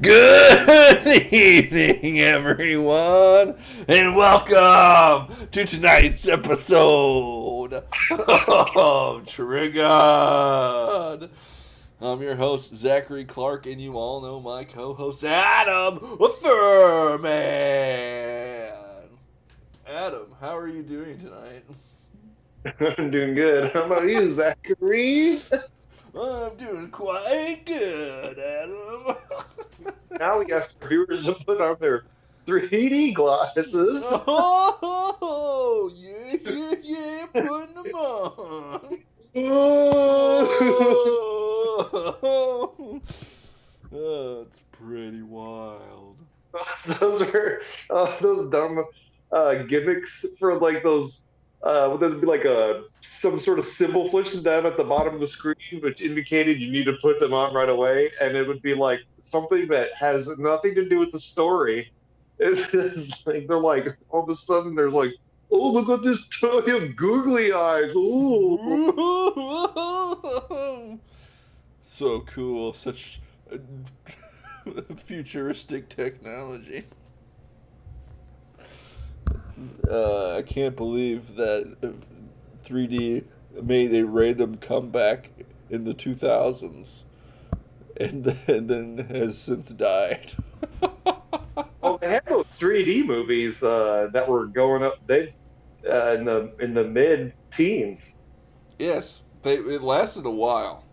Good evening, everyone, and welcome to tonight's episode of Triggered. I'm your host, Zachary Clark, and you all know my co-host, Adam Thurman. Adam, how are you doing tonight? I'm doing good. How about you, Zachary? I'm doing quite good, Adam. Now we got viewers to put on their 3D glasses. Oh, yeah, putting them on. Oh, Oh, it's pretty wild. those are those dumb gimmicks for like those. There'd be like some sort of symbol flashing down at the bottom of the screen, which indicated you need to put them on right away, and it would be like something that has nothing to do with the story. It's like they're like all of a sudden there's like, oh, look at this toy of googly eyes. Ooh. So cool, such futuristic technology. I can't believe that 3D made a random comeback in the 2000s and then has since died. Well, they had those 3D movies that were going up. They in the mid teens. Yes, it lasted a while.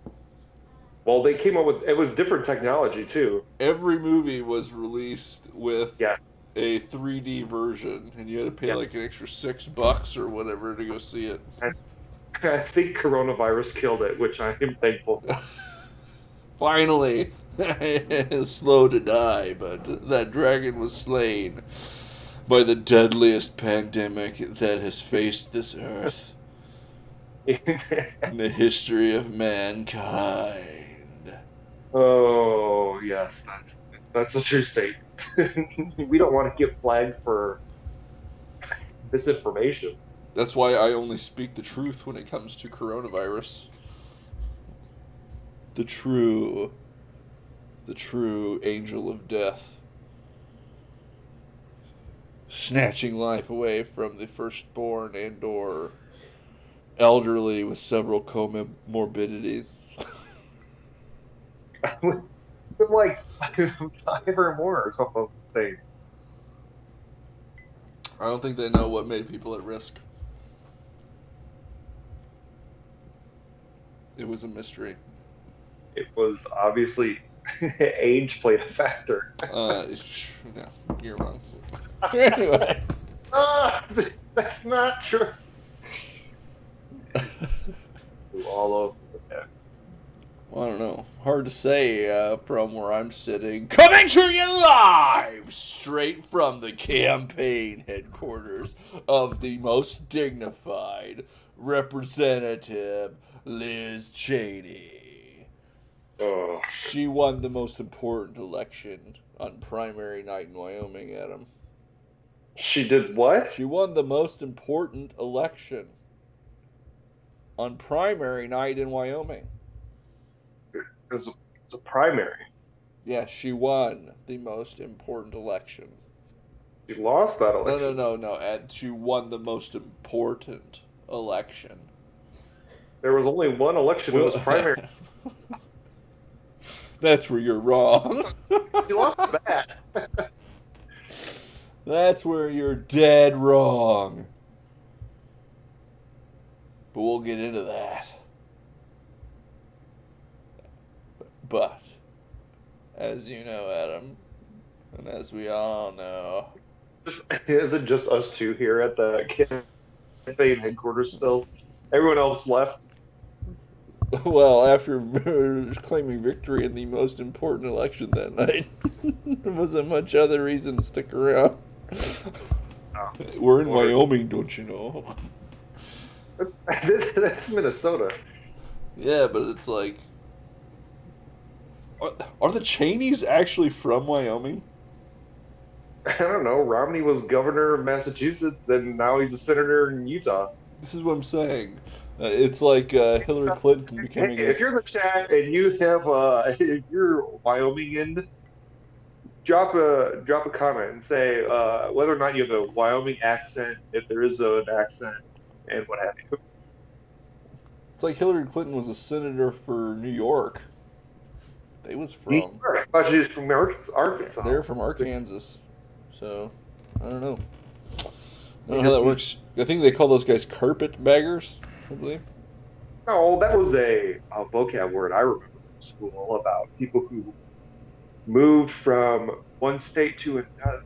Well, they came up with it was different technology too. Every movie was released with Yeah, a 3D version, and you had to pay yeah. like an extra $6 or whatever to go see it. I think coronavirus killed it, which I am thankful for. Finally, slow to die, but that dragon was slain by the deadliest pandemic that has faced this earth in the history of mankind. Oh yes, that's a true statement. We don't want to get flagged for misinformation. That's why I only speak the truth when it comes to coronavirus. The true angel of death, snatching life away from the firstborn and or elderly with several comorbidities. Like 5 or more or something insane. I don't think they know what made people at risk. It was a mystery. It was obviously age played a factor. No, you're wrong. Anyway. That's not true. All over the head. Well, I don't know. Hard to say from where I'm sitting. Coming to you live straight from the campaign headquarters of the most dignified Representative Liz Cheney. Oh, She won the most important election on primary night in Wyoming, Adam. she did what? She won the most important election on primary night in Wyoming. It's a primary. Yes, she won the most important election. You lost that election. No. And you won the most important election. There was only one election. It was primary. That's where you're wrong. You lost that. That's where you're dead wrong. But we'll get into that. But, as you know, Adam, and as we all know... Is it just us two here at the campaign headquarters still? Everyone else left? Well, after claiming victory in the most important election that night, there wasn't much other reason to stick around. Oh. We're in Wyoming, don't you know? That's Minnesota. Yeah, but it's like... Are the Cheneys actually from Wyoming? I don't know. Romney was governor of Massachusetts, and now he's a senator in Utah. This is what I'm saying. It's like Hillary Clinton becoming. Hey, if you're in the chat and you have if you're Wyomingian, drop a comment and say whether or not you have a Wyoming accent, if there is an accent, and what have you. It's like Hillary Clinton was a senator for New York. They was from. I thought she was from Arkansas. They're from Arkansas, so I don't know. I don't know how that works. I think they call those guys carpetbaggers, I believe. No, that was a vocab word I remember from school about people who moved from one state to another,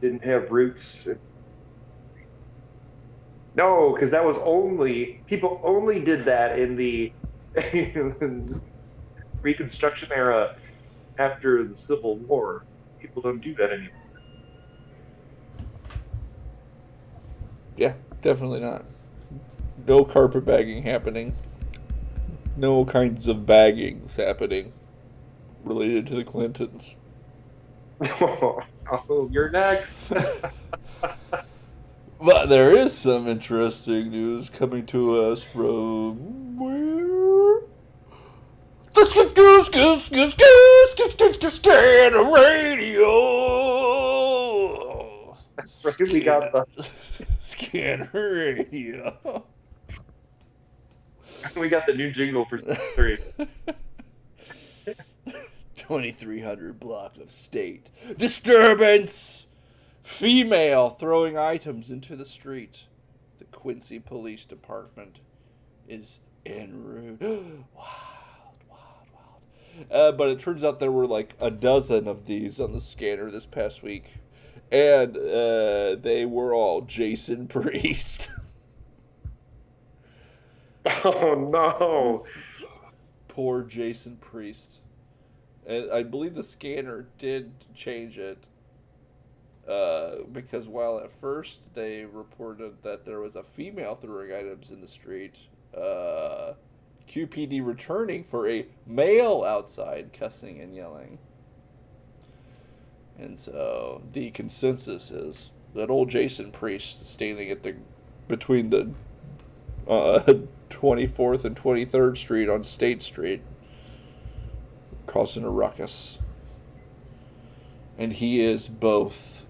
didn't have roots. No, because that was people only did that in the Reconstruction era after the Civil War. People don't do that anymore. Yeah, definitely not. No carpetbagging happening. No kinds of baggings happening related to the Clintons. Oh, you're next. But there is some interesting news coming to us from where? The Scanner Radio. That's right, we got the Scanner Radio. We got the new jingle for 3. 2300 block of state. Disturbance! Female throwing items into the street. The Quincy Police Department is en route. Wild. But it turns out there were like a dozen of these on the scanner this past week. And they were all Jason Priest. Oh, no. Poor Jason Priest. And I believe the scanner did change it. Because while at first they reported that there was a female throwing items in the street, QPD returning for a male outside cussing and yelling. And so the consensus is that old Jason Priest standing at between the 24th and 23rd Street on State Street causing a ruckus. And he is both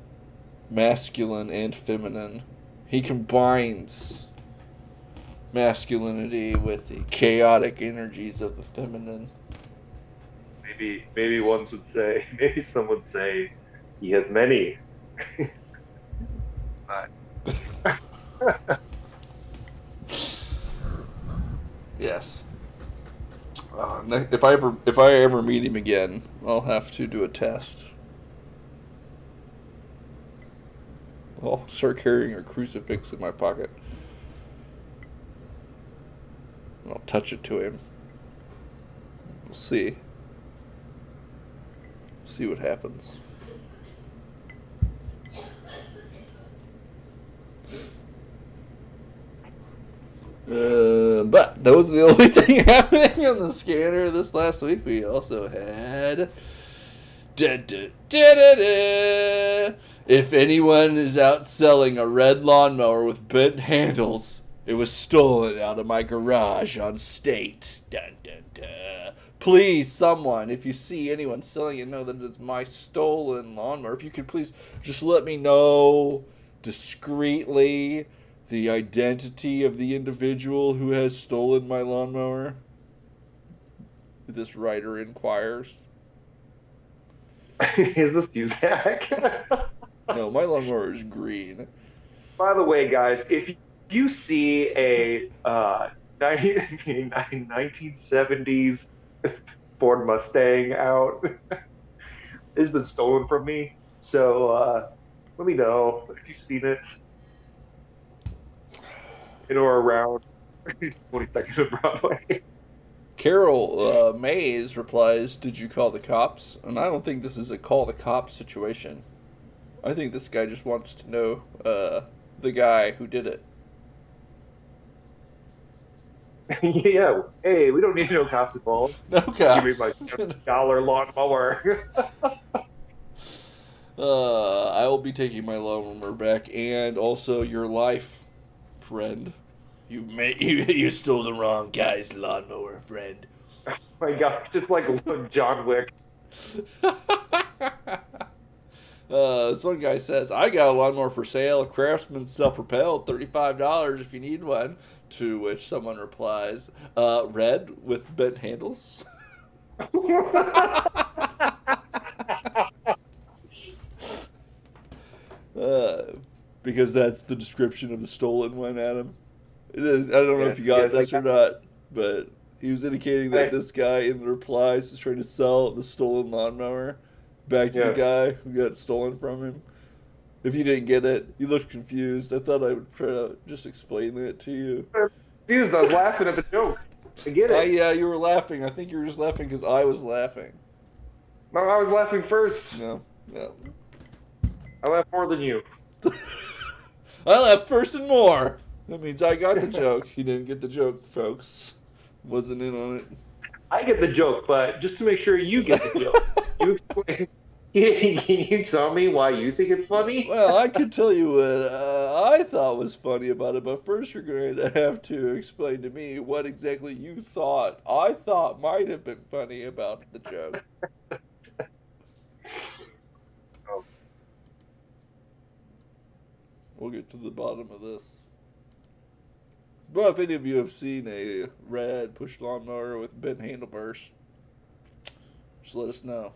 masculine and feminine. He combines masculinity with the chaotic energies of the feminine. Maybe some would say he has many. Yes. If I ever meet him again, I'll have to do a test. I'll start carrying a crucifix in my pocket. And I'll touch it to him. We'll see. See what happens. But that was the only thing happening on the scanner this last week. We also had... If anyone is out selling a red lawnmower with bent handles, it was stolen out of my garage on State. please, someone, if you see anyone selling it, know that it's my stolen lawnmower. If you could please just let me know discreetly the identity of the individual who has stolen my lawnmower. This writer inquires. Is this you, Zach? No, my lawnmower is green. By the way, guys, if you see a 1970s Ford Mustang out, it's been stolen from me. So let me know if you've seen it in or around 22nd of Broadway. Carol Mays replies, "Did you call the cops?" And I don't think this is a call the cops situation. I think this guy just wants to know the guy who did it. Yeah. Hey, we don't need no cops involved. No Give me cops. my $10 lawnmower. I will be taking my lawnmower back, and also your life, friend. You stole the wrong guy's lawnmower, friend. My gosh, it's like John Wick. This one guy says, "I got a lawnmower for sale, a Craftsman self-propelled, $35 if you need one." To which someone replies, "Red with bent handles." Because that's the description of the stolen one, Adam. It is. I don't know if you got this or not, but he was indicating that this guy in the replies is trying to sell the stolen lawnmower back to the guy who got it stolen from him. If you didn't get it, you looked confused. I thought I would try to just explain it to you. I'm confused. I was laughing at the joke. I get it. Yeah, you were laughing. I think you were just laughing because I was laughing. No, I was laughing first. No. I laughed more than you. I laughed first and more. That means I got the joke. He didn't get the joke, folks. Wasn't in on it. I get the joke, but just to make sure you get the joke, you explain. Can you tell me why you think it's funny? Well, I could tell you what I thought was funny about it, but first you're going to have to explain to me what exactly you thought I thought might have been funny about the joke. We'll get to the bottom of this. But if any of you have seen a red push lawnmower with bent handlebars, just let us know.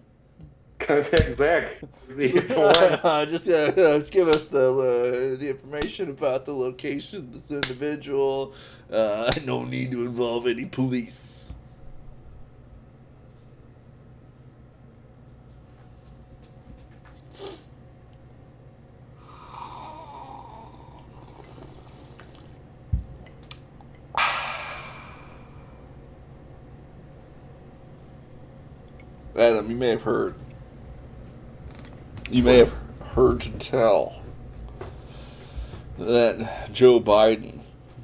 Contact Zach. Just give us the information about the location of this individual. No need to involve any police. Adam, you may have heard to tell that Joe Biden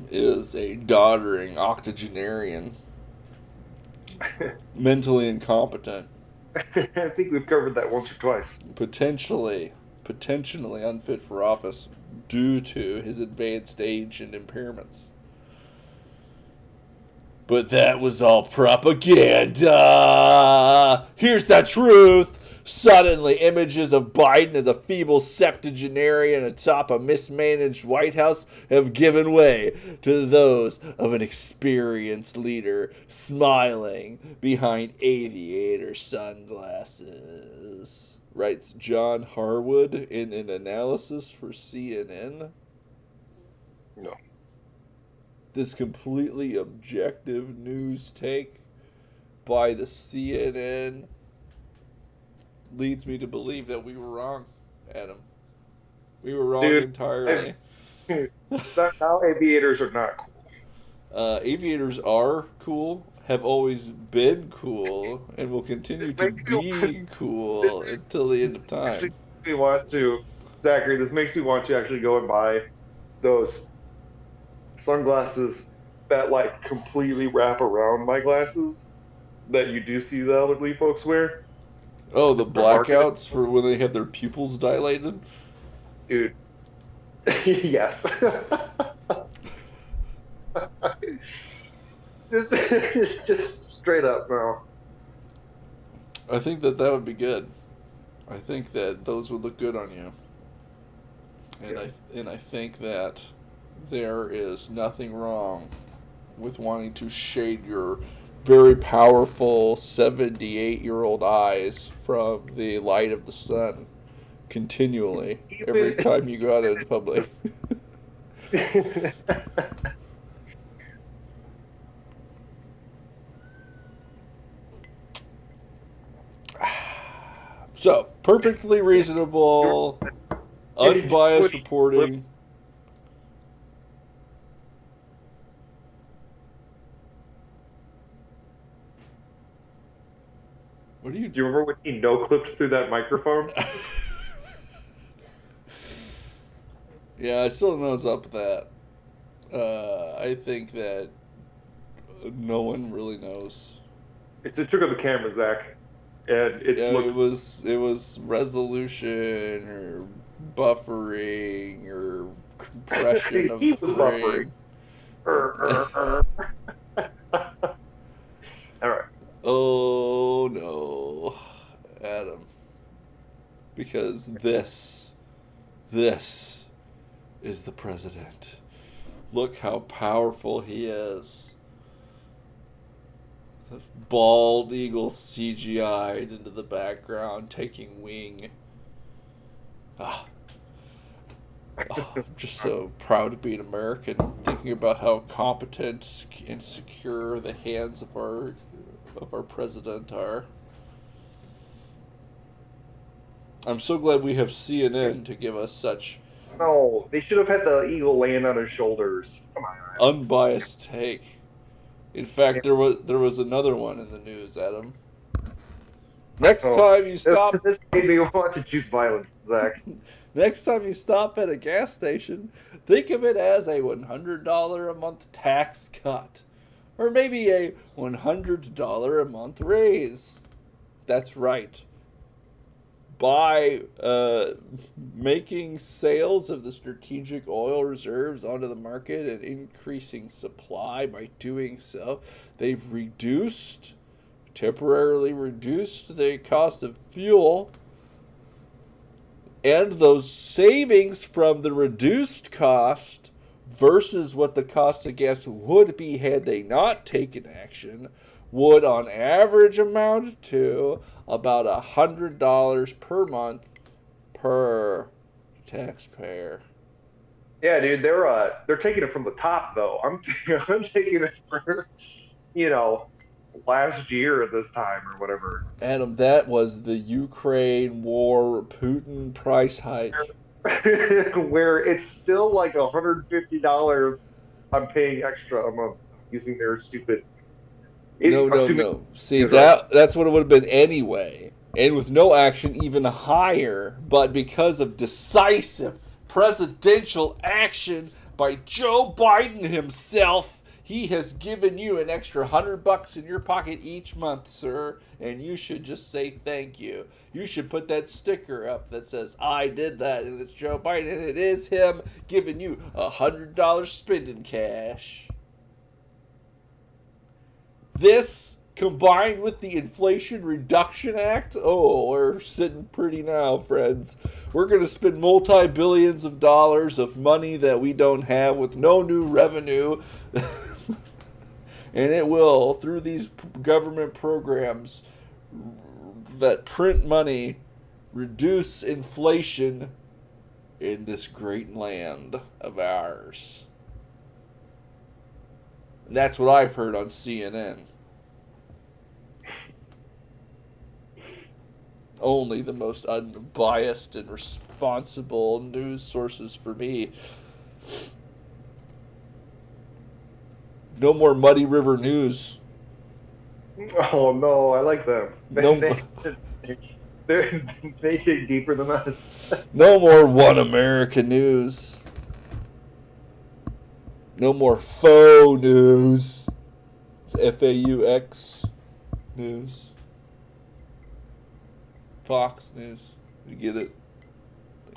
is a doddering octogenarian, mentally incompetent. I think we've covered that once or twice. Potentially unfit for office due to his advanced age and impairments. But that was all propaganda. Here's the truth. Suddenly, images of Biden as a feeble septuagenarian atop a mismanaged White House have given way to those of an experienced leader smiling behind aviator sunglasses, writes John Harwood in an analysis for CNN. No. This completely objective news take by the CNN leads me to believe that we were wrong, Adam. We were wrong entirely. Now aviators are not cool. Aviators are cool, have always been cool, and will continue to be cool until the end of time. Zachary, this makes me want to actually go and buy those sunglasses that like completely wrap around my glasses that you do see the elderly folks wear. Oh, the blackouts for when they have their pupils dilated? Dude. Yes. just straight up now. I think that would be good. I think that those would look good on you. And Yes. I think that there is nothing wrong with wanting to shade your very powerful 78-year-old eyes from the light of the sun continually every Even time you go out into public. So, perfectly reasonable, unbiased reporting. What do you Do you remember when he no clipped through that microphone? Yeah, I still don't know what's up with that. I think that no one really knows. It's a trick of the camera, Zach, and it Yeah, looked. it was resolution or buffering or compression of He the was buffering. frame. All right. Oh no, Adam. Because this is the president. Look how powerful he is. The bald eagle CGI'd into the background, taking wing. Ah, I'm just so proud to be an American, thinking about how competent and secure the hands of our president are. I'm so glad we have CNN to give us such No, they should have had the eagle land on his shoulders. Come on. unbiased take. In fact, there was another one in the news, Adam. Next time you stop This made me want to choose violence, Zach. next time you stop at a gas station, think of it as a $100 a month tax cut. Or maybe a $100 a month raise. That's right. By making sales of the strategic oil reserves onto the market and increasing supply, by doing so, they've temporarily reduced the cost of fuel, and those savings from the reduced cost versus what the cost of gas would be had they not taken action would on average amount to about $100 per month per taxpayer. Yeah, dude, they're taking it from the top though. I'm taking it for last year at this time or whatever. Adam, that was the Ukraine war Putin price hike. Where it's still like $150 I'm paying extra a month using their stupid. No. See, Right. that's what it would have been anyway. And with no action, even higher. But because of decisive presidential action by Joe Biden himself, he has given you an extra $100 in your pocket each month, sir. And you should just say thank you. You should put that sticker up that says, I did that, and it's Joe Biden, and it is him giving you $100 spending cash. This, combined with the Inflation Reduction Act, oh, we're sitting pretty now, friends. We're going to spend multi-billions of dollars of money that we don't have with no new revenue. And it will, through these government programs that print money, reduce inflation in this great land of ours. And that's what I've heard on CNN. Only the most unbiased and responsible news sources for me. No more Muddy River News. Oh no, I like them. No, They dig deeper than us. no more One America News. No more faux news. It's FAUX news. Fox News. You get it?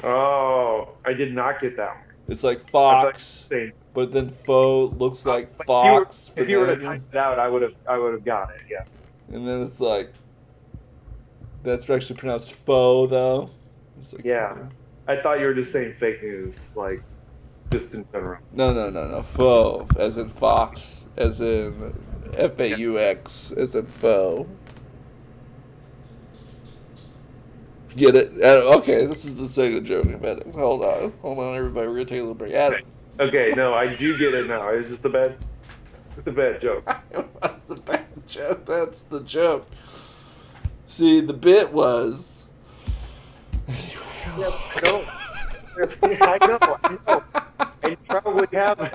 Oh, I did not get that one. It's like I Fox, thought you but then faux looks like were Fox. if you were to Finnegan. type it out, I would have got it. Yes. And then it's like That's actually pronounced faux, though. It's like, Yeah. I thought you were just saying fake news, like, just in general. No. Faux, as in fox, as in FAUX, as in faux. Get it? Okay, this is the second joke I've had. Hold on, everybody. We're gonna take a little break. Adam. Okay, no, I do get it now. It's just a bad joke. That's a bad joke. That's the joke. See, the bit was. Yeah, I know. I probably have. I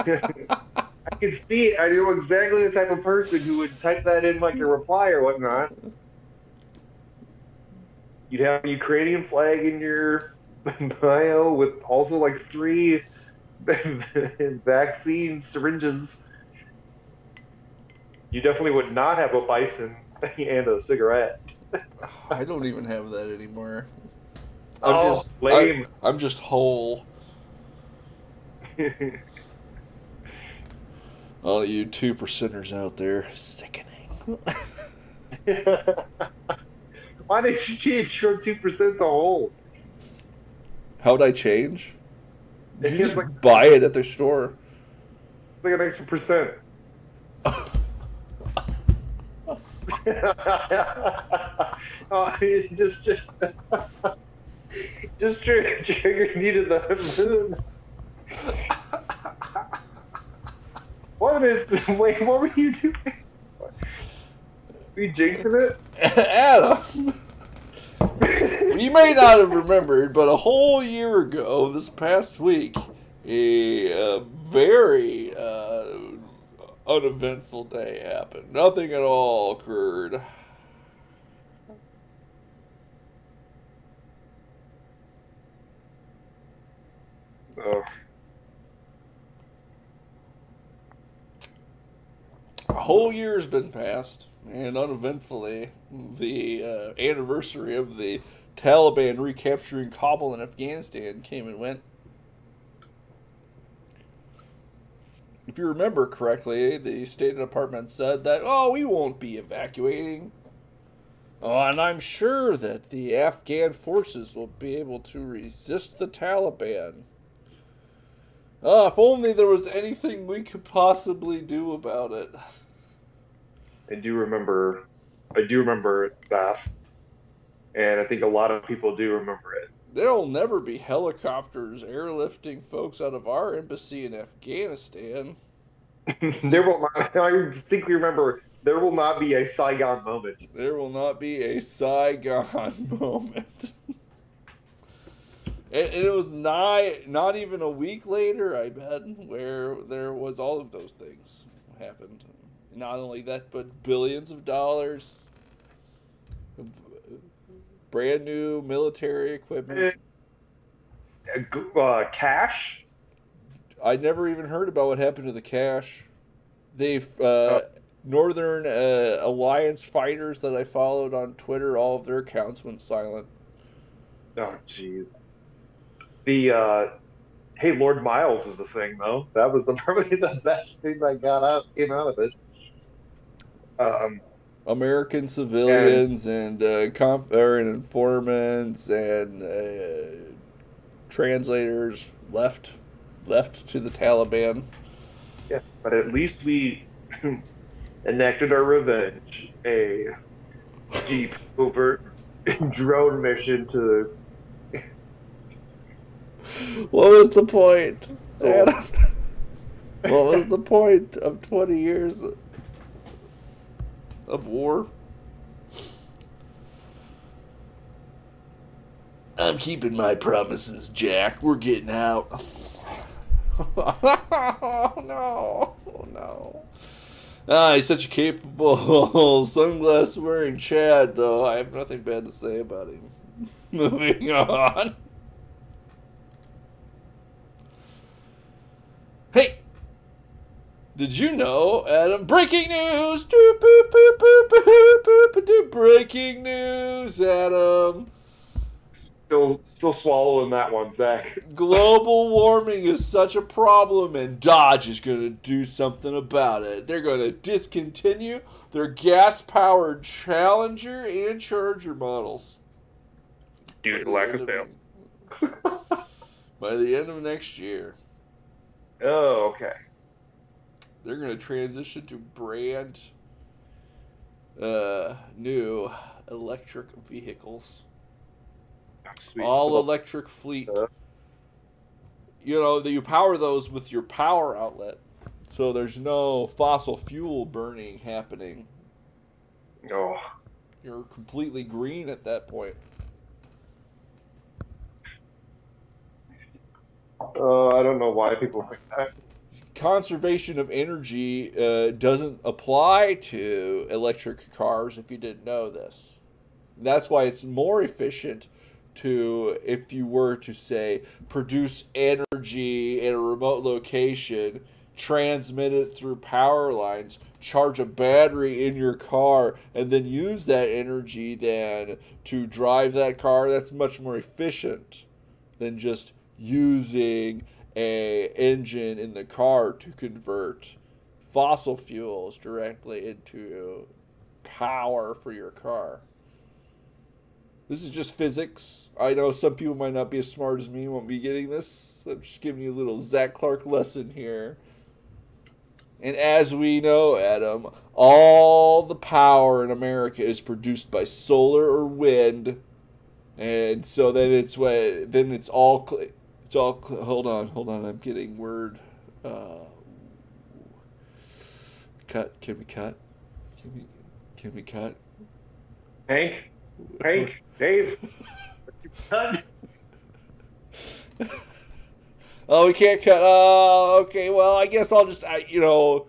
can see it. I know exactly the type of person who would type that in like a reply or whatnot. You'd have a Ukrainian flag in your bio with also like 3 vaccine syringes. You definitely would not have a bison and a cigarette. I don't even have that anymore. Lame. I'm just whole. All you 2%ers out there, sickening. Why did you change your 2% to whole? How'd I change? You It's just like- buy it at the store. Like an extra percent. Oh, it just triggered you to the moon. Wait, what were you doing? Were you jinxing it? Adam! You may not have remembered, but a whole year ago, this past week, a very uneventful day happened. Nothing at all occurred. Oh. A whole year's been passed, and uneventfully, the anniversary of the Taliban recapturing Kabul in Afghanistan came and went. If you remember correctly, the State Department said that, we won't be evacuating. And I'm sure that the Afghan forces will be able to resist the Taliban. If only there was anything we could possibly do about it. I do remember that. And I think a lot of people do remember it. There'll never be helicopters airlifting folks out of our embassy in Afghanistan. I distinctly remember, there will not be a Saigon moment. There will not be a Saigon moment. And it was not even a week later, I bet, where there was all of those things happened. Not only that, but billions of dollars of brand new military equipment. Cash? I never even heard about what happened to the cash. They've Northern Alliance fighters that I followed on Twitter, all of their accounts went silent. Oh, jeez. The Hey Lord Miles is the thing, though. That was probably the best thing that came out of it. American civilians and informants and translators left to the Taliban. Yeah, but at least we enacted our revenge. A deep, overt drone mission to. What was the point, So- Adam? What was the point of 20 years of war? I'm keeping my promises, Jack. We're getting out. Oh, no. Oh, no. He's such a capable sunglass-wearing Chad, though. I have nothing bad to say about him. Moving on. Hey! Did you know, Adam? Breaking news! Breaking news, Adam! Still swallowing that one, Zach. Global warming is such a problem, and Dodge is going to do something about it. They're going to discontinue their gas-powered Challenger and Charger models. due by to the lack end of sales. by the end of next year. Oh, okay. They're going to transition to brand new electric vehicles. Sweet. All electric fleet. You know, that you power those with your power outlet. So there's no fossil fuel burning happening. Oh, You're completely green at that point. I don't know why people think that. Conservation of energy doesn't apply to electric cars if you didn't know this. That's why it's more efficient to, if you were to say, produce energy in a remote location, transmit it through power lines, charge a battery in your car, and then use that energy then to drive that car. That's much more efficient than just using a engine in the car to convert fossil fuels directly into power for your car. This is just physics. I know some people might not be as smart as me, won't be getting this. I'm just giving you a little Zach Clark lesson here. And as we know, Adam, all the power in America is produced by solar or wind, and so then it's all hold on. I'm getting word. Cut. Can we cut? Can we cut? Hank, Dave, cut. Oh, we can't cut. Oh, okay. Well, I guess I'll just, I'll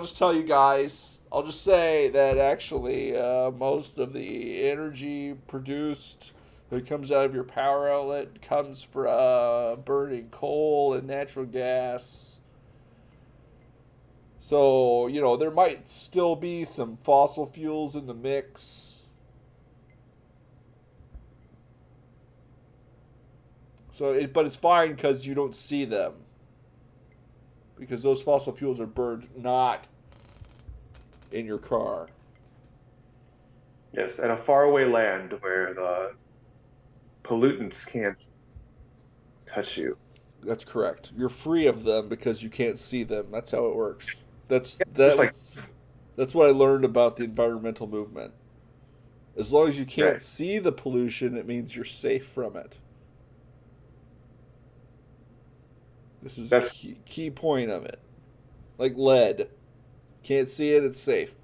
just tell you guys. I'll just say that actually, most of the energy produced that comes out of your power outlet comes from burning coal and natural gas. So, there might still be some fossil fuels in the mix. But it's fine because you don't see them. Because those fossil fuels are burned not in your car. Yes, in a faraway land where the pollutants can't touch you. That's correct. You're free of them because you can't see them. That's how it works. That's what I learned about the environmental movement. As long as you can't see the pollution, it means you're safe from it. This is a key point of it. Like lead. Can't see it, it's safe.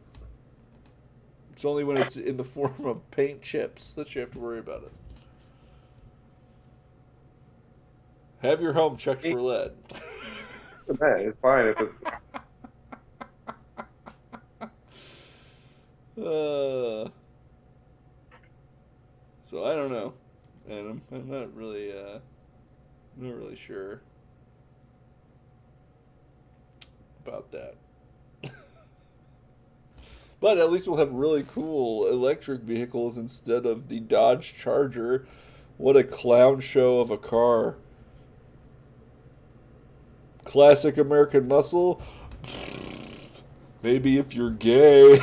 It's only when it's in the form of paint chips that you have to worry about it. Have your home checked for lead. Hey, it's fine if it's. So I don't know, and I'm not really sure about that. But at least we'll have really cool electric vehicles instead of the Dodge Charger. What a clown show of a car. Classic American muscle? Maybe if you're gay.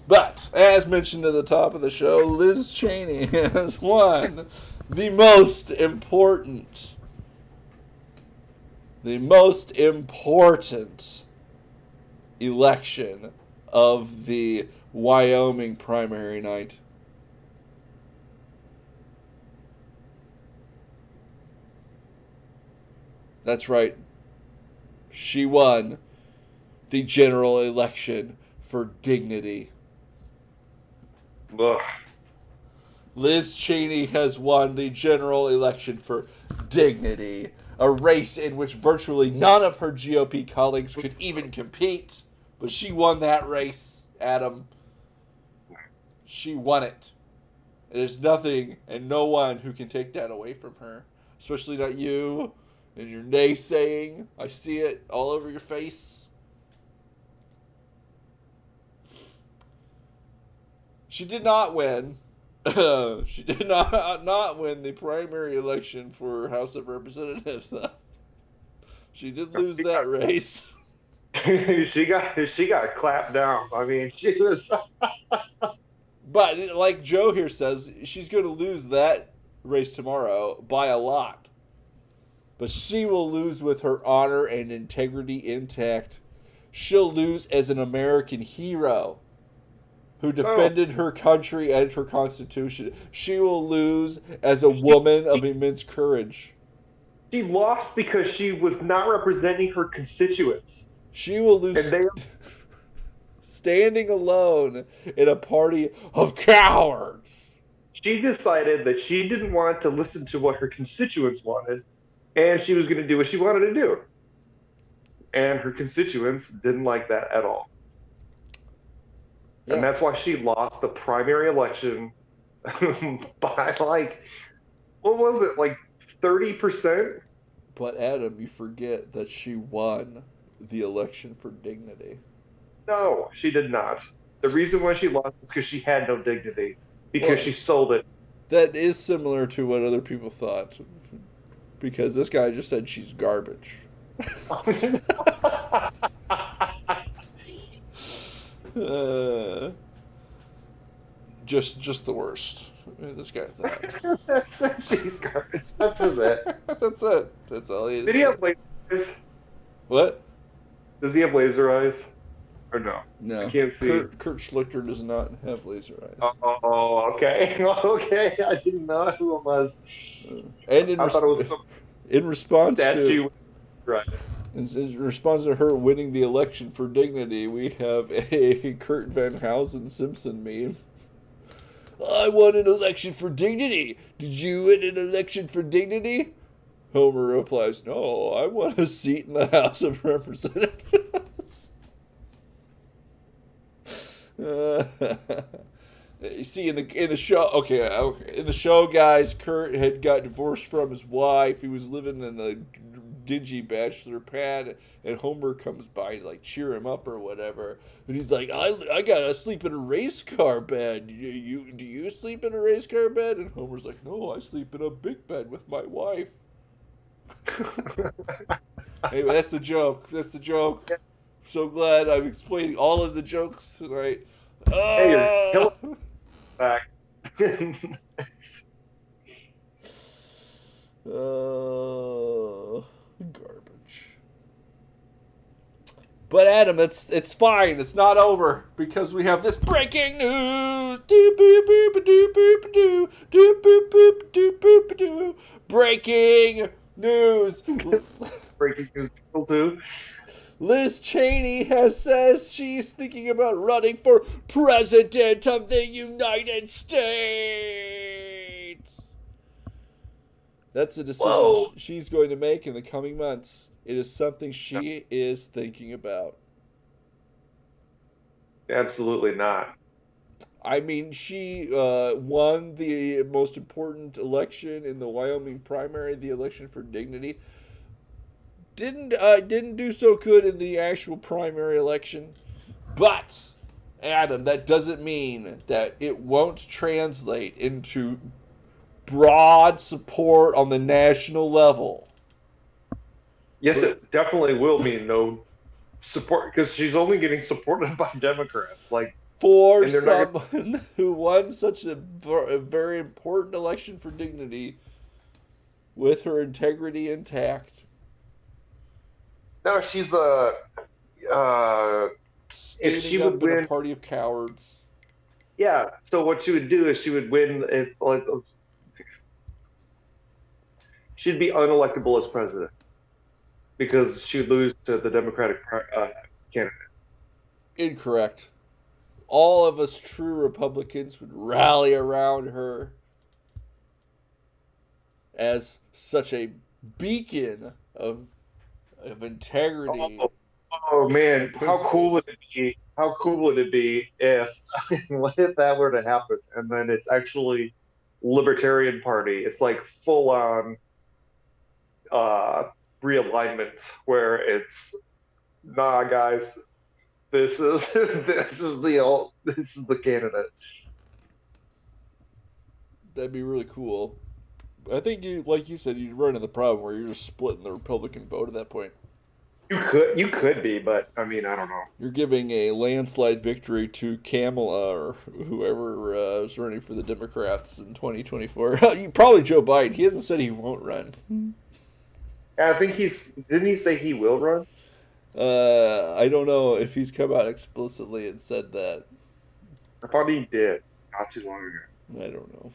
But, as mentioned at the top of the show, Liz Cheney has won the most important election of the Wyoming primary night. That's right. She won the general election for dignity. Ugh. Liz Cheney has won the general election for dignity, a race in which virtually none of her GOP colleagues could even compete. But she won that race, Adam. She won it. There's nothing and no one who can take that away from her. Especially not you and your naysaying. I see it all over your face. She did not win She did not win the primary election for House of Representatives. She did lose that race. she got clapped down. I mean, she was. But like Joe here says, she's going to lose that race tomorrow by a lot. But she will lose with her honor and integrity intact. She'll lose as an American hero who defended her country and her Constitution. She will lose as a woman of immense courage. She lost because she was not representing her constituents. She will lose standing alone in a party of cowards. She decided that she didn't want to listen to what her constituents wanted, and she was going to do what she wanted to do. And her constituents didn't like that at all. Yeah. And that's why she lost the primary election by what was it, 30%? But Adam, you forget that she won the election for dignity. No, she did not. The reason why she lost was because she had no dignity. Because she sold it. That is similar to what other people thought. Because this guy just said she's garbage. Just the worst. This guy thought. She's garbage. That's just it. That's it. That's all he is. Did he have laser eyes? What? Does he have laser eyes? Or no? No. I can't see. Kurt Schlichter does not have laser eyes. Oh, okay. Okay. I didn't know who it was. And I thought it was some in response statue. Right. In response to her winning the election for dignity, we have a Kurt Van Housen Simpson meme. I won an election for dignity. Did you win an election for dignity? Homer replies, no, I won a seat in the House of Representatives. You see, in the show, okay, in the show, guys, Kurt had got divorced from his wife. He was living in a dingy bachelor pad, and Homer comes by to cheer him up or whatever, and he's like, I gotta sleep in a race car bed. Do you sleep in a race car bed? And Homer's like, no, I sleep in a big bed with my wife. Anyway, that's the joke. So glad I'm explaining all of the jokes tonight. Hey, you're killing back. Garbage. But Adam, it's fine. It's not over because we have this breaking news. Breaking news. Breaking news too. Liz Cheney says she's thinking about running for president of the United States. That's a decision she's going to make in the coming months. It is something she is thinking about. Absolutely not. I mean, she won the most important election in the Wyoming primary, the election for dignity. Didn't do so good in the actual primary election, but Adam, that doesn't mean that it won't translate into broad support on the national level. Yes, it definitely will mean no support because she's only getting supported by Democrats. For someone who won such a very important election for dignity with her integrity intact. No, she's if she would win a party of cowards. Yeah. So what she would do is she would win. She'd be unelectable as president because she would lose to the Democratic candidate. Incorrect. All of us true Republicans would rally around her as such a beacon of integrity. Oh man, how cool would it be? How cool would it be if that were to happen, and then it's actually Libertarian Party? It's full on realignment, where it's guys, this is the candidate. That'd be really cool. I think you, like you said, you'd run into the problem where you're just splitting the Republican vote at that point. You could be, but I mean, I don't know. You're giving a landslide victory to Kamala or whoever is running for the Democrats in 2024. Probably Joe Biden. He hasn't said he won't run. I think didn't he say he will run? I don't know if he's come out explicitly and said that. I thought he did not too long ago. I don't know.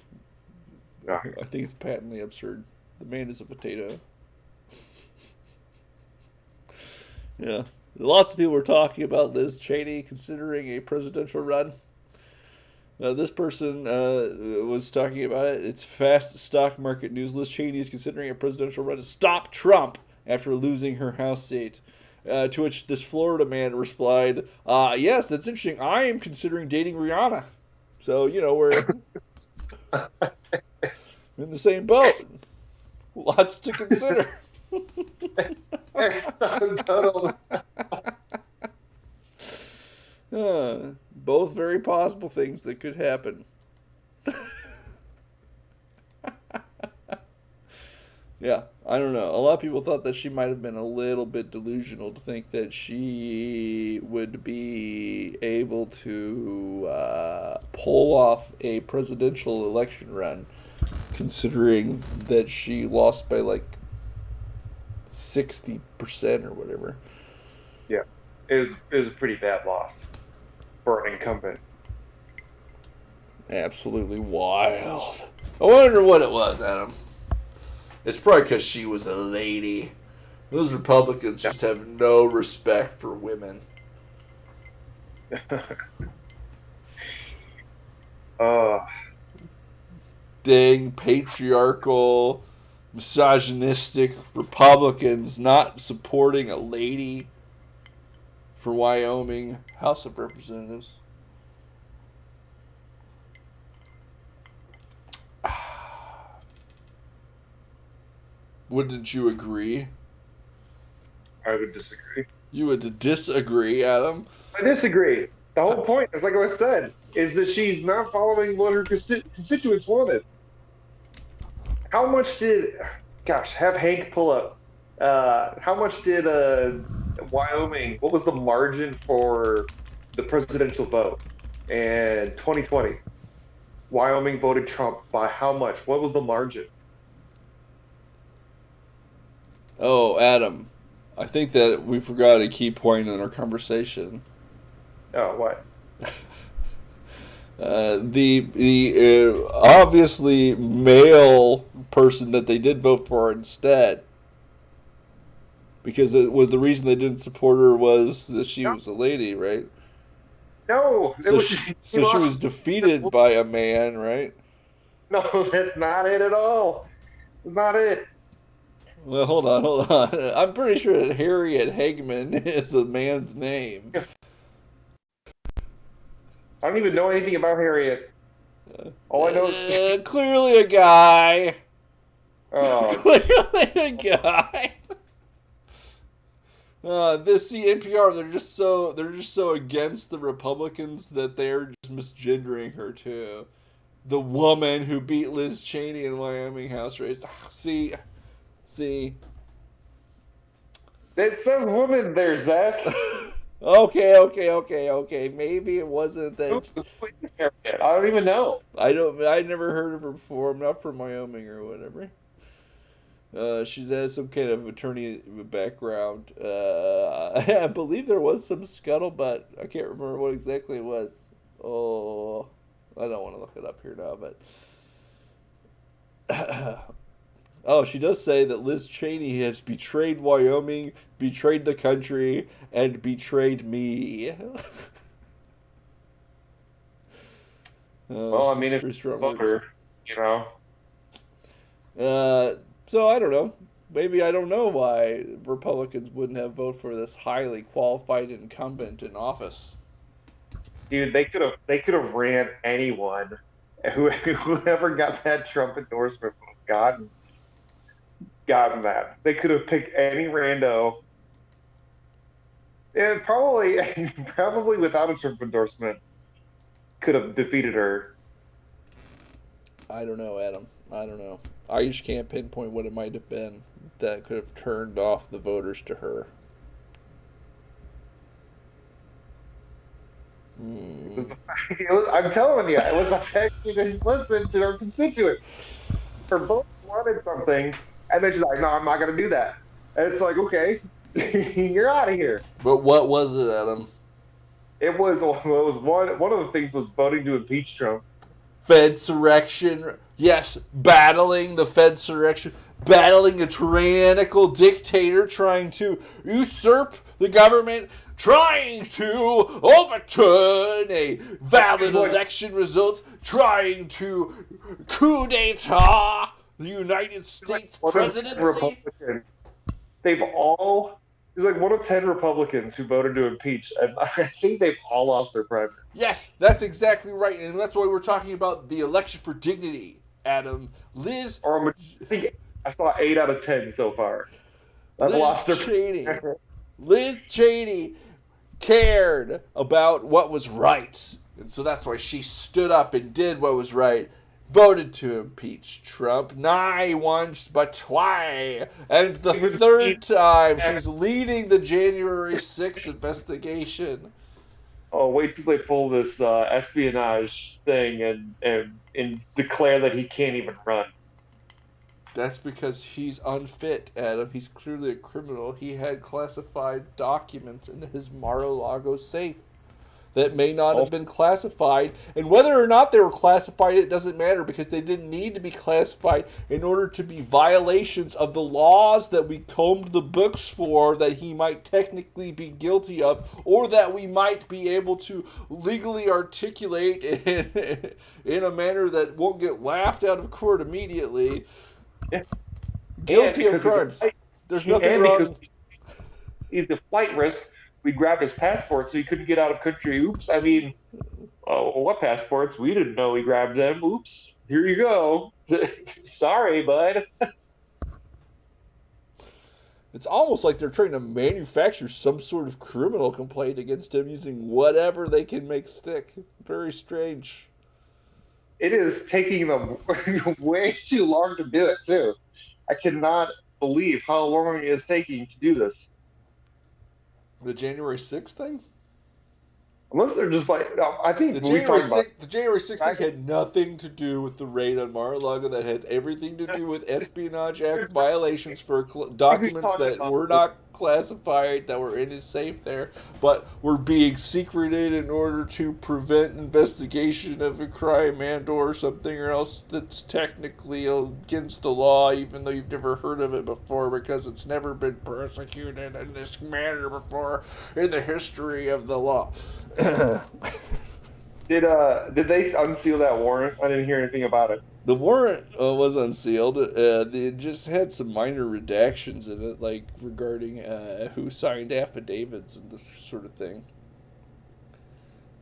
No. I think it's patently absurd. The man is a potato. Yeah. Lots of people were talking about Liz Cheney considering a presidential run. This person was talking about it. It's fast stock market news. Liz Cheney is considering a presidential run to stop Trump after losing her House seat. To which this Florida man replied, yes, that's interesting. I am considering dating Rihanna. So, we're in the same boat. Lots to consider. Both very possible things that could happen. Yeah, I don't know. A lot of people thought that she might have been a little bit delusional to think that she would be able to pull off a presidential election run, considering that she lost by like 60% or whatever. Yeah, it was a pretty bad loss for an incumbent. Absolutely wild. I wonder what it was, Adam. It's probably because she was a lady. Those Republicans just have no respect for women. Dang patriarchal, misogynistic Republicans not supporting a lady for Wyoming House of Representatives. Wouldn't you agree? I would disagree. You would disagree, Adam? I disagree. The whole point, is like I said, is that she's not following what her constituents wanted. How much have Hank pull up? How much did Wyoming, what was the margin for the presidential vote in 2020? Wyoming voted Trump by how much? What was the margin? Oh, Adam, I think that we forgot a key point in our conversation. Oh, what? The obviously male person that they did vote for instead, because it was the reason they didn't support her was that she was a lady, right? No, she was defeated by a man, right? No, that's not it at all. That's not it. Well, hold on. I'm pretty sure that Harriet Hagman is a man's name. I don't even know anything about Harriet. All I know is clearly a guy. Oh, clearly a guy. NPR, they're just so against the Republicans that they're just misgendering her too. The woman who beat Liz Cheney in Wyoming House race. See. It says woman there, Zach. Okay. Maybe it wasn't that. I don't even know. I never heard of her before. I'm not from Wyoming or whatever. She has some kind of attorney background. I believe there was some scuttlebutt. I can't remember what exactly it was. Oh, I don't want to look it up here now, but. Oh, she does say that Liz Cheney has betrayed Wyoming, betrayed the country, and betrayed me. Well, I mean, it's a voter, you know. So I don't know. Maybe I don't know why Republicans wouldn't have voted for this highly qualified incumbent in office. Dude, they could have ran anyone. Whoever got that Trump endorsement would have gotten that. They could have picked any rando. And probably without a Trump endorsement, could have defeated her. I don't know, Adam. I don't know. I just can't pinpoint what it might have been that could have turned off the voters to her. It was the fact, I'm telling you, it was the fact she didn't listen to her constituents. Her votes wanted something, and then she's like, "No, I'm not going to do that." And it's like, okay, you're out of here. But what was it, Adam? It was one of the things was voting to impeach Trump. Fedsurrection. Yes, battling the Fedsurrection. Battling a tyrannical dictator trying to usurp the government, trying to overturn a valid election result, trying to coup d'etat the United States presidency. They've all, there's like 1 of 10 Republicans who voted to impeach, and I think they've all lost their primary. Yes, that's exactly right, and that's why we're talking about the election for dignity, Adam. Liz, I think I saw 8 out of 10 so far. Liz Cheney cared about what was right, and so that's why she stood up and did what was right. Voted to impeach Trump, nigh once but twice, and the third time she's leading the January 6th investigation. Oh, wait till they pull this espionage thing and declare that he can't even run. That's because he's unfit, Adam. He's clearly a criminal. He had classified documents in his Mar-a-Lago safe that may not have been classified. And whether or not they were classified, it doesn't matter because they didn't need to be classified in order to be violations of the laws that we combed the books for that he might technically be guilty of, or that we might be able to legally articulate in a manner that won't get laughed out of court immediately. Yeah. Guilty of crimes. There's nothing wrong. He's the flight risk. We grabbed his passport so he couldn't get out of country. Oops. I mean, what passports? We didn't know we grabbed them. Oops. Here you go. Sorry, bud. It's almost like they're trying to manufacture some sort of criminal complaint against him using whatever they can make stick. Very strange. It is taking them way too long to do it, too. I cannot believe how long it is taking to do this. The January 6th thing? Unless they're just like, I think the January 6th thing had nothing to do with the raid on Mar-a-Lago. That had everything to do with Espionage Act violations for documents that were not classified, that were in his safe there, but were being secreted in order to prevent investigation of a crime and or something else that's technically against the law, even though you've never heard of it before because it's never been prosecuted in this manner before in the history of the law. Did they unseal that warrant? I didn't hear anything about it. The warrant was unsealed. It just had some minor redactions in it, like regarding who signed affidavits and this sort of thing.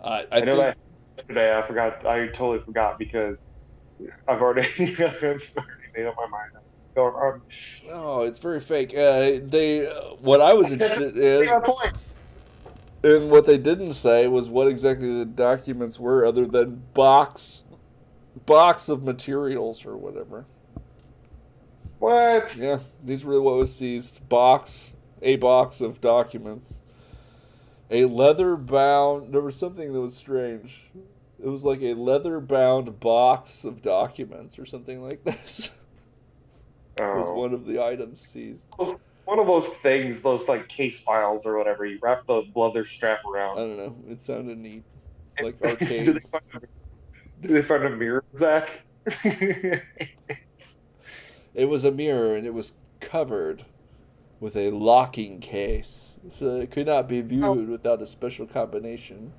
I know that yesterday. I forgot. I totally forgot because I've already made up my mind. What's going on? Oh, it's very fake. What I was interested in. And what they didn't say was what exactly the documents were, other than box of materials or whatever. What? Yeah, these were what was seized. A box of documents. A leather-bound... There was something that was strange. It was like a leather-bound box of documents or something like this. Was one of the items seized. One of those things, those like case files or whatever, you wrap the leather strap around. I don't know. It sounded neat. Like arcade. Did they find a mirror, Zach? It was a mirror, and it was covered with a locking case, so it could not be viewed without a special combination.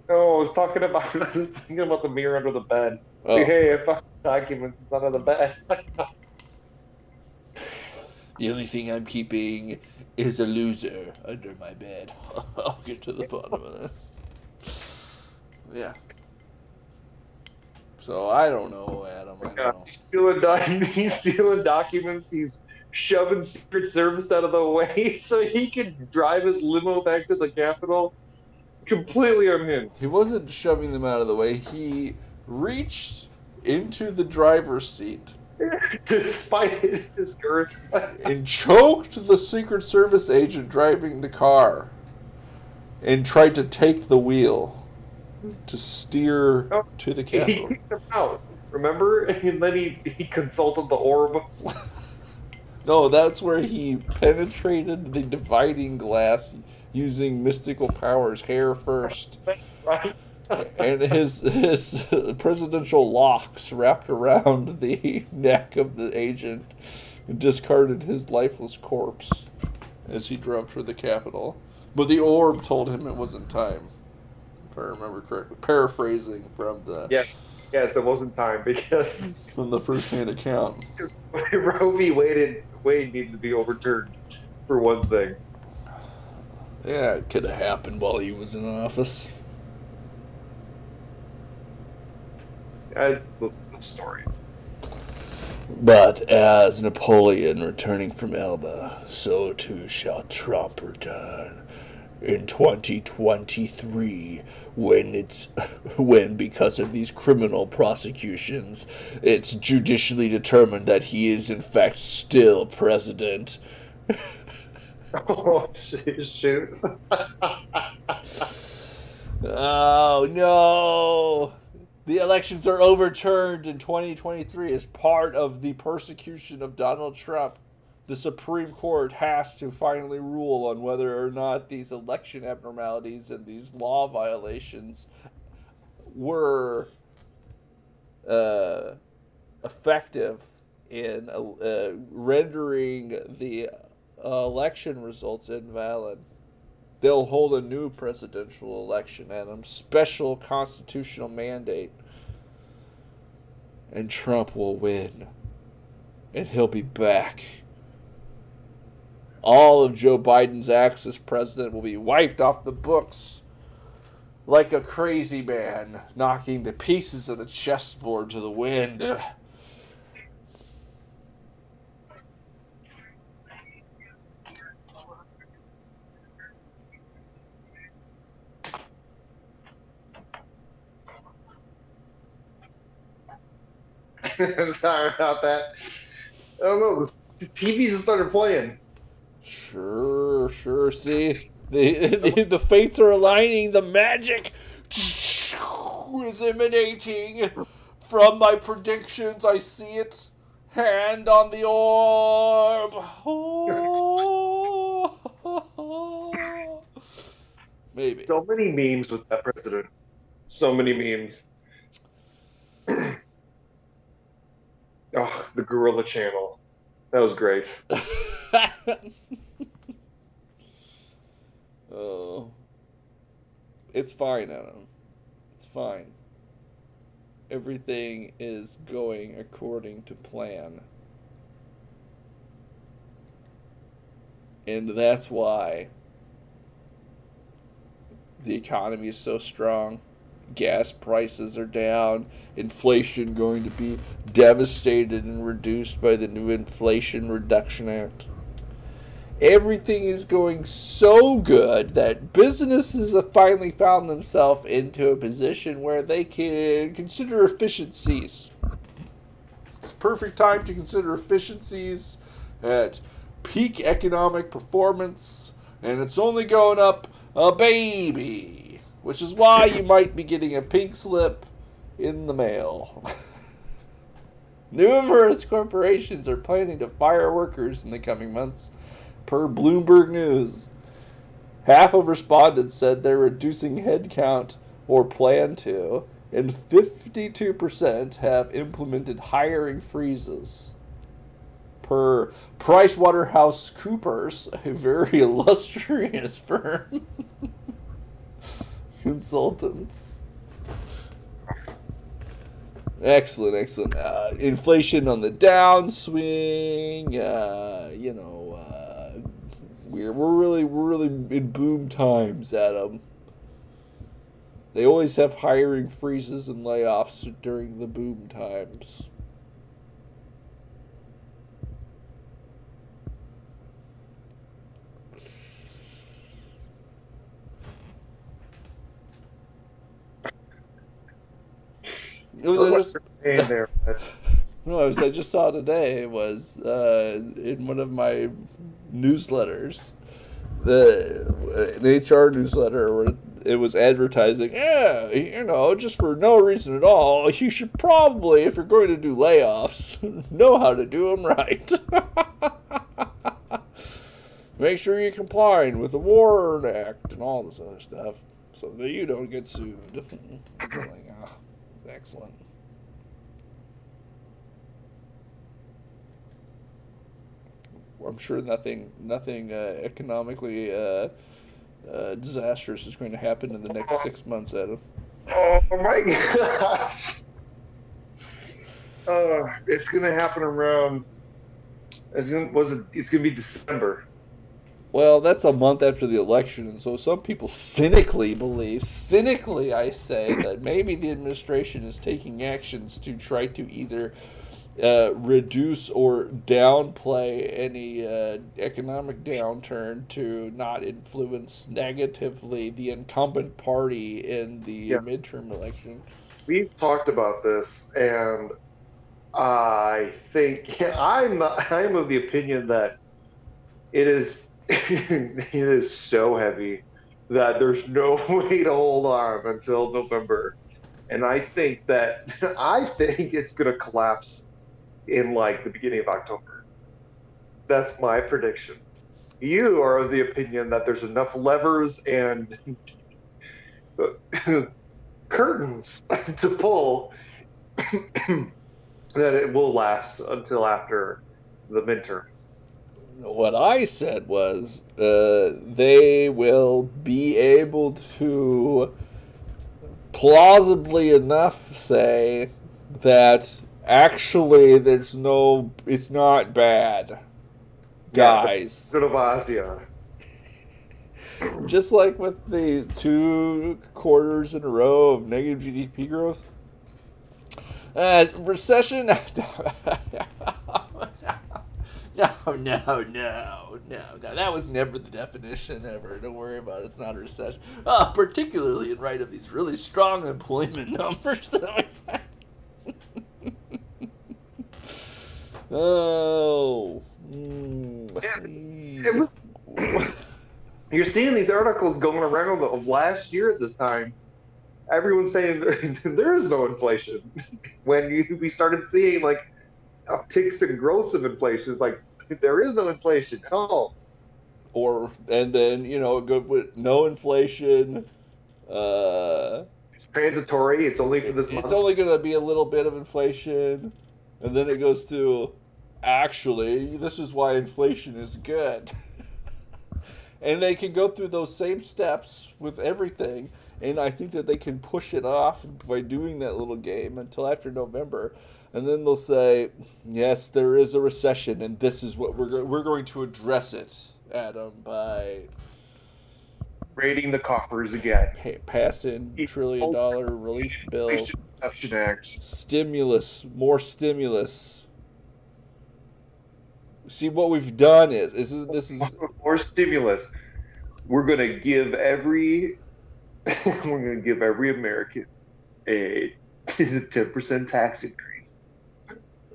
No, I was thinking about the mirror under the bed. Oh. Like, hey, I found documents under the bed. The only thing I'm keeping is a loser under my bed. I'll get to the bottom of this. Yeah. So I don't know, Adam. I don't know. He's stealing documents. He's shoving Secret Service out of the way so he can drive his limo back to the Capitol. It's completely unhinged. He wasn't shoving them out of the way. He reached into the driver's seat despite his girth. and choked the Secret Service agent driving the car and tried to take the wheel to steer Oh, to the he Capitol. kicked him out. Remember? And then he consulted the orb. No, that's where he penetrated the dividing glass using mystical powers, hair first. Right? And his presidential locks wrapped around the neck of the agent and discarded his lifeless corpse as he drove toward the Capitol. But the orb told him it wasn't time, if I remember correctly. Paraphrasing from the Yes, there wasn't time because first-hand account. Roe v. Wade needed to be overturned for one thing. Yeah, it could have happened while he was in office. That's the story. But as Napoleon returning from Elba, so too shall Trump return in 2023 when because of these criminal prosecutions, it's judicially determined that he is in fact still president. Oh, shoot. Oh no! The elections are overturned in 2023 as part of the persecution of Donald Trump. The Supreme Court has to finally rule on whether or not these election abnormalities and these law violations were effective in rendering the election results invalid. They'll hold a new presidential election and a special constitutional mandate. And Trump will win. And he'll be back. All of Joe Biden's acts as president will be wiped off the books like a crazy man knocking the pieces of the chessboard to the wind. I'm sorry about that. I don't know. The TV just started playing. Sure. See, the fates are aligning. The magic is emanating from my predictions. I see it. Hand on the orb. Maybe. So many memes with that president. So many memes. Oh, the Gorilla Channel. That was great. Oh. It's fine, Adam. It's fine. Everything is going according to plan. And that's why the economy is so strong. Gas prices are down. Inflation going to be devastated and reduced by the new Inflation Reduction Act. Everything is going so good that businesses have finally found themselves into a position where they can consider efficiencies. It's a perfect time to consider efficiencies at peak economic performance, and it's only going up a baby, which is why you might be getting a pink slip in the mail. Numerous corporations are planning to fire workers in the coming months, per Bloomberg News. Half of respondents said they're reducing headcount or plan to, and 52% have implemented hiring freezes. Per PricewaterhouseCoopers, a very illustrious firm, consultants. Excellent. Inflation on the downswing. We're really in boom times, Adam. They always have hiring freezes and layoffs during the boom times. It was Look I like just you're paying there. But no, it was I just saw today was in one of my newsletters, an HR newsletter where it was advertising, yeah, just for no reason at all, you should probably, if you're going to do layoffs, know how to do them right. Make sure you're complying with the Warren Act and all this other stuff so that you don't get sued. It's like, excellent. I'm sure nothing economically disastrous is going to happen in the next 6 months, Adam. oh my gosh, it's gonna happen around. It's gonna be December. Well, that's a month after the election, and so some people cynically I say, that maybe the administration is taking actions to try to either reduce or downplay any economic downturn to not influence negatively the incumbent party in the Yeah, midterm election. we've talked about this, and I think I'm of the opinion that it is it is so heavy that there's no way to hold on until November. And I think it's gonna collapse in like the beginning of October. That's my prediction. You are of the opinion that there's enough levers and curtains to pull that it will last until after the midterms. What I said was they will be able to plausibly enough say that actually it's not bad, Yeah, guys. the Asia. Just like with the 2 quarters in a row of negative GDP growth. Recession. No. That was never the definition ever. Don't worry about it. It's not a recession. Particularly in light of these really strong employment numbers. Oh. You're seeing these articles going around of last year at this time. Everyone's saying there is no inflation. When we started seeing like upticks in growth of inflation, it's like there is no inflation at all. And then go with no inflation. It's transitory. It's only for this month. It's only going to be a little bit of inflation, and then it goes to, actually, this is why inflation is good. And they can go through those same steps with everything, and I think that they can push it off by doing that little game until after November. And then they'll say, yes, there is a recession, and this is what we're going to address it, Adam, by raiding the coffers again, passing $1 trillion relief bill, Inflation Reduction Act, more stimulus. See, what we've done is this is more stimulus. We're gonna give every American a 10% tax increase.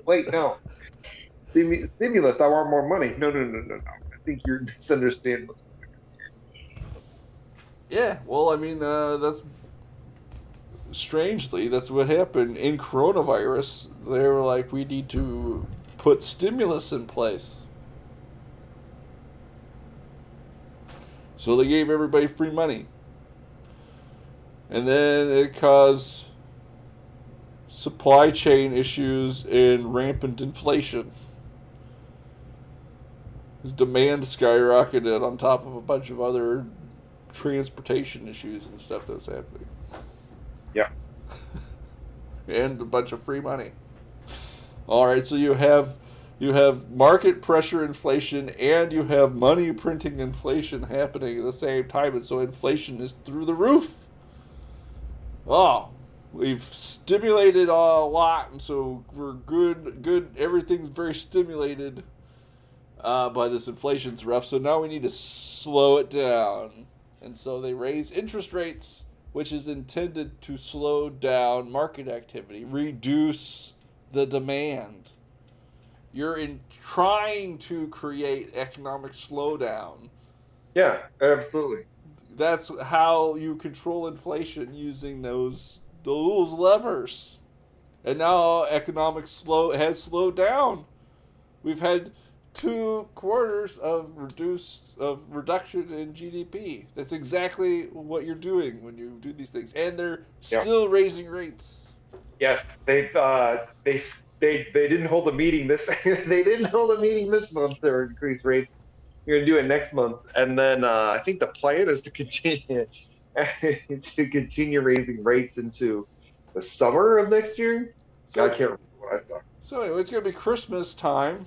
Wait, no. Stimulus, I want more money. No. I think you're misunderstanding what's going on. Yeah, well, I mean, that's what happened in coronavirus. They were like, we need to put stimulus in place. So they gave everybody free money. And then it caused supply chain issues and rampant inflation. His demand skyrocketed on top of a bunch of other transportation issues and stuff that was happening. Yeah. And a bunch of free money. All right, so you have market pressure inflation and you have money printing inflation happening at the same time, and so inflation is through the roof. Oh, we've stimulated a lot, and so we're good. Everything's very stimulated by this inflation's rough. So now we need to slow it down, and so they raise interest rates which is intended to slow down market activity, reduce the demand. You're trying to create economic slowdown. Yeah, absolutely. That's how you control inflation, using those levers. And now economic has slowed down. We've had 2 quarters of reduction in GDP. That's exactly what you're doing when you do these things, and they're Yeah. still raising rates. Yes, they didn't hold a meeting this they didn't hold a meeting this month to increase rates. You're gonna do it next month, and then I think the plan is to continue raising rates into the summer of next year. So I can't remember what I saw. so anyway, it's gonna be Christmas time,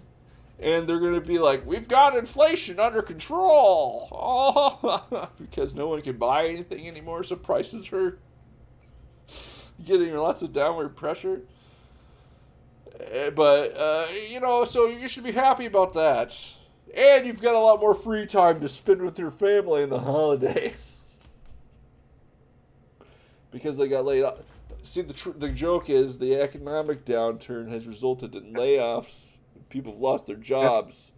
and they're gonna be like, "We've got inflation under control," oh, because no one can buy anything anymore, so prices are getting lots of downward pressure. But so you should be happy about that. And you've got a lot more free time to spend with your family in the holidays. Because they got laid off. See, the joke is the economic downturn has resulted in layoffs. People have lost their jobs.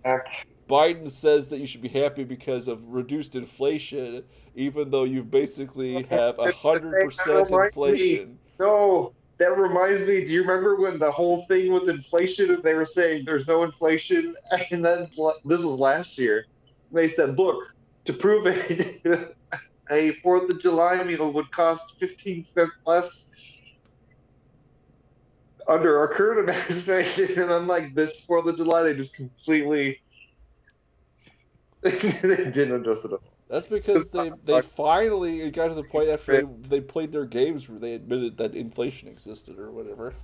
Biden says that you should be happy because of reduced inflation, even though you basically have 100% inflation. No, that reminds me. Do you remember when the whole thing with inflation, and they were saying there's no inflation, and then this was last year. They said, look, to prove it, a 4th of July meal would cost 15 cents less under our current administration, and unlike this 4th of July, they just completely they didn't adjust it at all. That's because they finally got to the point after they played their games where they admitted that inflation existed or whatever.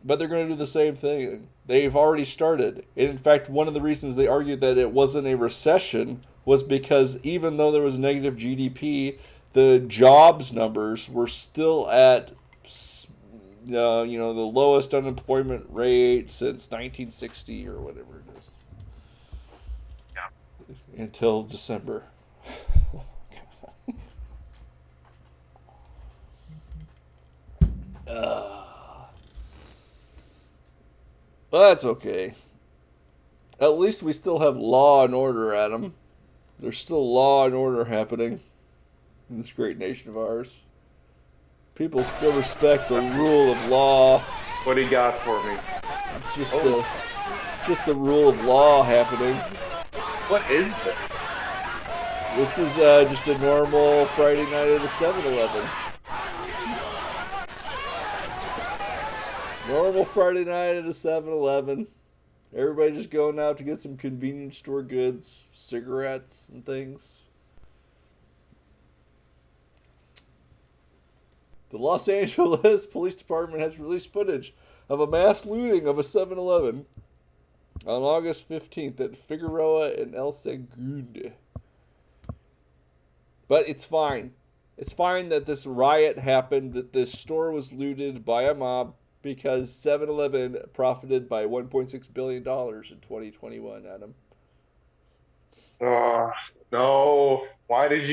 But they're going to do the same thing. They've already started. And in fact, one of the reasons they argued that it wasn't a recession was because even though there was negative GDP, the jobs numbers were still at the lowest unemployment rate since 1960 or whatever it is. Until December. Well, that's okay. At least we still have law and order, Adam. There's still law and order happening in this great nation of ours. People still respect the rule of law. What do you got for me? It's just the rule of law happening. What is this? This is just a normal Friday night at a 7-Eleven. Normal Friday night at a 7-Eleven. Everybody just going out to get some convenience store goods, cigarettes and things. The Los Angeles Police Department has released footage of a mass looting of a 7-Eleven on August 15th at Figueroa and El Segundo. But it's fine. It's fine that this riot happened, that this store was looted by a mob, because 7-Eleven profited by $1.6 billion in 2021, Adam. No. Why did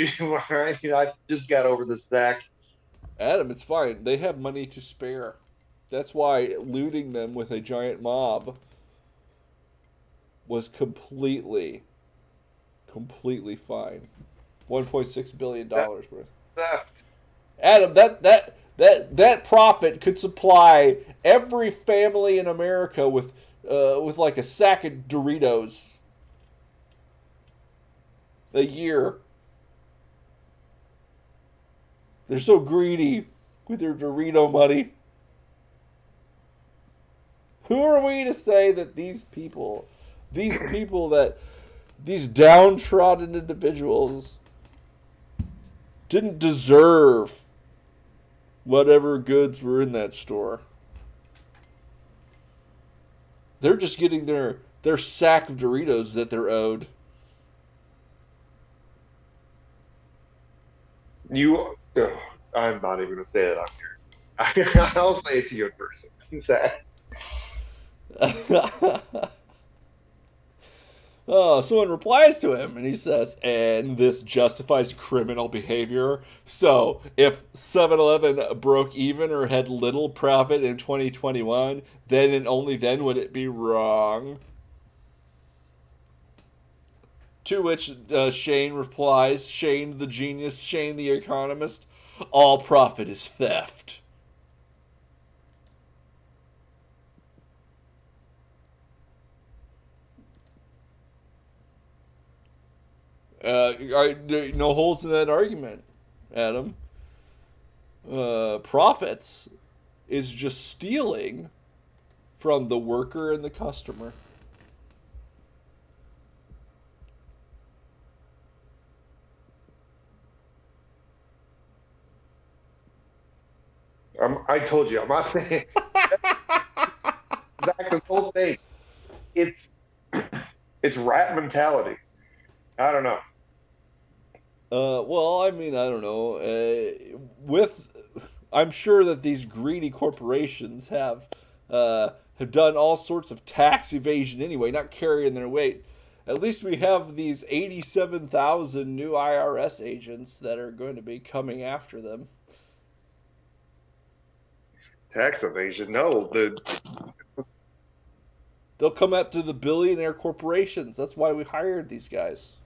I just got over the sack. Adam, it's fine. They have money to spare. That's why looting them with a giant mob was completely fine. $1.6 billion worth. Adam, that profit could supply every family in America with like a sack of Doritos a year. They're so greedy with their Dorito money. Who are we to say that these downtrodden individuals didn't deserve whatever goods were in that store? They're just getting their sack of Doritos that they're owed. I'm not even going to say it on here. I'll say it to you in person. Someone replies to him and he says, and this justifies criminal behavior. So if 7-Eleven broke even or had little profit in 2021, then and only then would it be wrong. To which Shane replies, Shane the genius, Shane the economist, all profit is theft. No holes in that argument, Adam. Profits is just stealing from the worker and the customer. I told you, I'm not saying Zach, this whole thing. It's rat mentality. I don't know. Well, I mean, I don't know. I'm sure that these greedy corporations have done all sorts of tax evasion anyway, not carrying their weight. At least we have these 87,000 new IRS agents that are going to be coming after them. Tax evasion? No, They'll come after the billionaire corporations. That's why we hired these guys.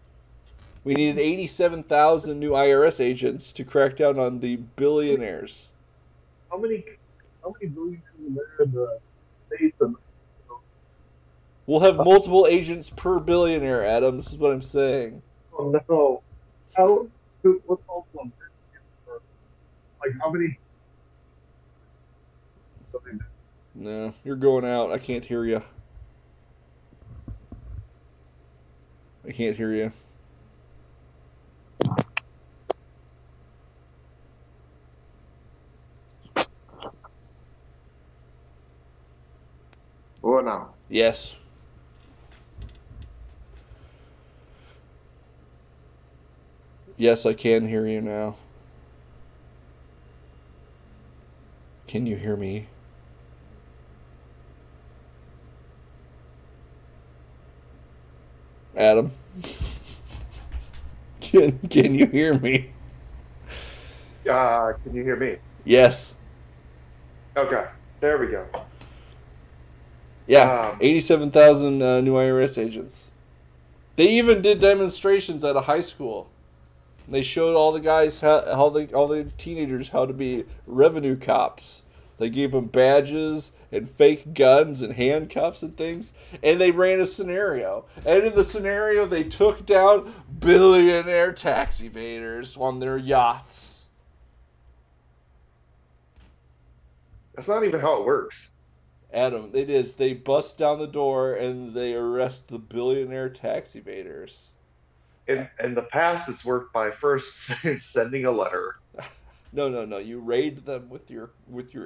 We needed 87,000 new IRS agents to crack down on the billionaires. How many billionaires are there in the states? And We'll have multiple agents per billionaire, Adam. This is what I'm saying. oh no, what's all one? Like how many? No, you're going out. I can't hear you. I can't hear you. What now? Yes. Yes, I can hear you now. Can you hear me? Adam? Can you hear me? Can you hear me? Yes. Okay, there we go. Yeah, 87,000 new IRS agents. They even did demonstrations at a high school. They showed all the guys all the teenagers how to be revenue cops. They gave them badges and fake guns and handcuffs and things, and they ran a scenario. And in the scenario, they took down billionaire tax evaders on their yachts. That's not even how it works. Adam, it is. They bust down the door and they arrest the billionaire tax evaders. In the past, it's worked by first sending a letter. No. You raid them with your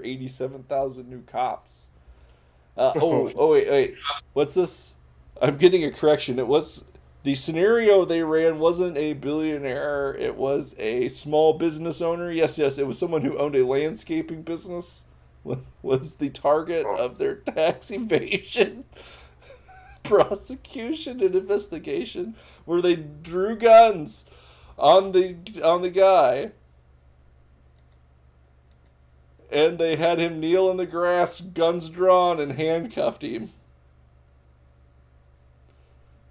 87,000 new cops. Wait. What's this? I'm getting a correction. It was the scenario they ran wasn't a billionaire. It was a small business owner. Yes. It was someone who owned a landscaping business. Was the target of their tax evasion prosecution and investigation, where they drew guns on the guy and they had him kneel in the grass, guns drawn, and handcuffed him.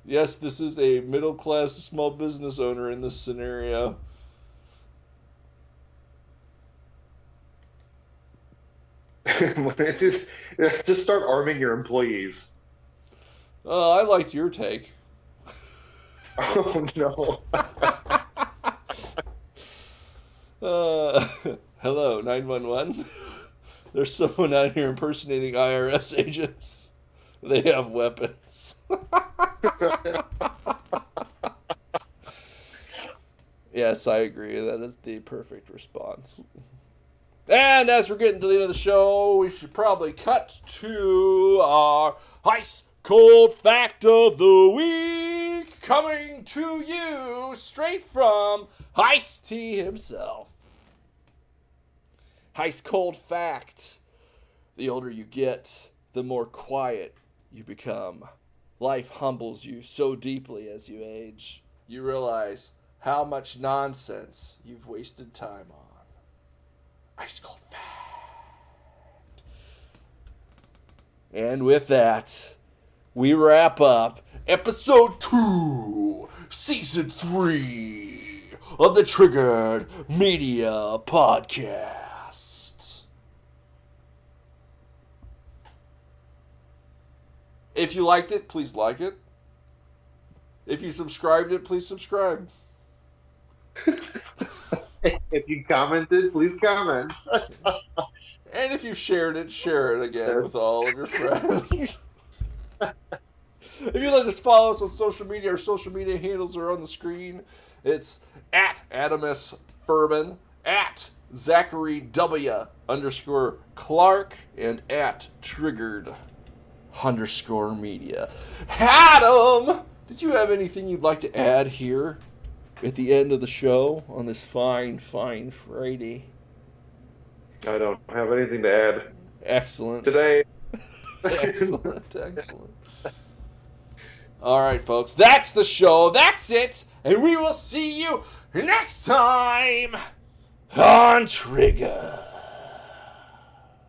Yes, this is a middle-class small business owner in this scenario. just start arming your employees. I liked your take. Oh no. Hello, 911. There's someone out here impersonating IRS agents. They have weapons. Yes, I agree. That is the perfect response. And as we're getting to the end of the show, we should probably cut to our ice cold fact of the week, coming to you straight from Ice-T himself. Ice cold fact: the older you get, the more quiet you become. life humbles you so deeply as you age. You realize how much nonsense you've wasted time on. Ice Cold Fact. And with that, we wrap up episode 2, season 3 of the Triggered Media Podcast. If you liked it, please like it. If you subscribed it, please subscribe. If you commented, please comment. And if you've shared it, share it again with all of your friends. If you'd like to follow us on social media, our social media handles are on the screen. It's at Adamus Furman, at Zachary W _Clark, and at Triggered_Media. Adam, did you have anything you'd like to add here at the end of the show on this fine, fine Friday? I don't have anything to add. Excellent. Today. Excellent, excellent. All right, folks, that's the show. That's it. And we will see you next time on Trigger.